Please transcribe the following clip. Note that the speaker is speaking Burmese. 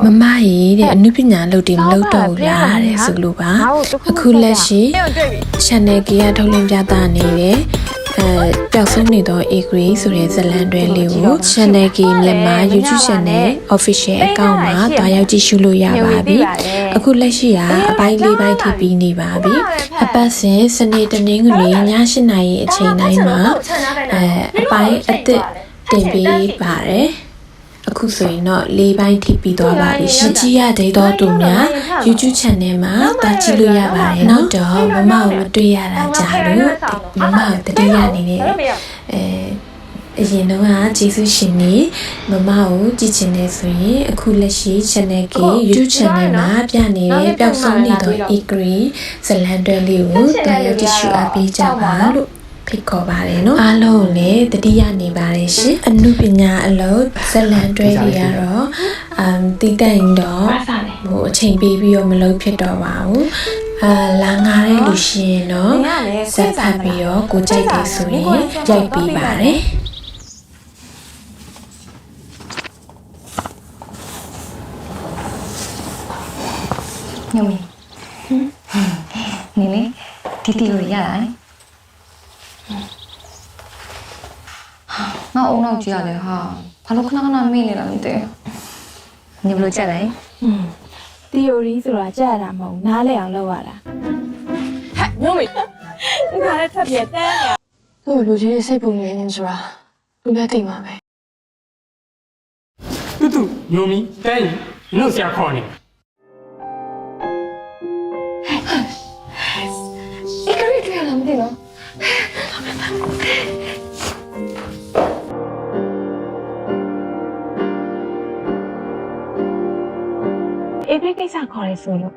မမကြီးတဲ့အနုပညာလုပ်တယ်မလုပ်တော့ဘူးလားတဲ့ဆိုလို့ပါအခုလက်ရှိ channel ကြီးကထုတ်လင်းပြသနေတယ်ပျောက်ဆုံးနေသော Agree ဆိုတဲ့ဇာတ်လမ်းတွဲလေးကို channel ကြီးမြန်မာ YouTube channel official account မှာတွားရောက်ကြည့်ရှုလို့ရပါပြီအခုလက်ရှိကအပိုင်း၄ပိုင်းထိပြီးနေပါပြီအပတ်စဉ်စနေတနင်္ဂနွေည8:00 နာရီအချိန်တိုင်းမှာအပိုင်းအသစ်တင်ပေးပါတယ်အခုဆိုရင်တော့၄ပိုင်းထိပြီးသွားပါပြီရှင်ကြည့်ရတဲ့တော့သူများ YouTube channel မှာတာကြည့်လို့ရပါတယ်နောက်တော့မမကိုမတွေ့ရတာကြာလို့မမကိုတတိယအနေနဲ့အရင်တော့ကျေးဇူးရှင်နေမမကိုကြည့်ချင်နေဆိုရင်အခုလက်ရှိ channel ကြီး YouTube channel မှာပြနေတဲ့ပျောက်ဆုံးနေသော Agree ဇလန်တွဲလေးကိုတာရောက်ကြည့်ရှုအားပေးကြပါလို့ဖိတ်ခေါ်ပါတယ်နော်အားလုံးလည်းတတိယနေပါတယ်ရှင်အနုပညာအလုပ်ဇလန်တွဲတွေကတော့တီးတိုင်တော့ဟိုအချိန်ပေးပြီးတော့မလုပ်ဖြစ်တော့ပါဘူးလာငါတဲ့လူရှင်တော့ဇက်ဖတ်ပြီးတော့ကိုကြိုက်တယ်ဆိုရင်ရိုက်ပေးပါတယ်ညမနေလေတီတီကိုရတာငါအုံနောက်ကြည့်ရတယ်ဟာဘာလို့ခဏခဏမေ့နေတာမသိဘူးညဘလို့ကြက်တယ်theory ဆိုတာကြက်ရတာမဟုတ်နားလဲအောင်လုပ်ရတာဟဲ့ညို့မေဒီခါလေးထပ်ပြတန်းနေသူ့လူကြီးရဲ့စိတ်ပုံနေနေဆိုတာသူလည်းသိမှာပဲတူညိုမီတဲရင်နှုတ်ဆရာခေါ်နေအေးခရီးတွေ့ရလားမသိနော်အေးကိစ္စခေါ်ရဲဆိုလို့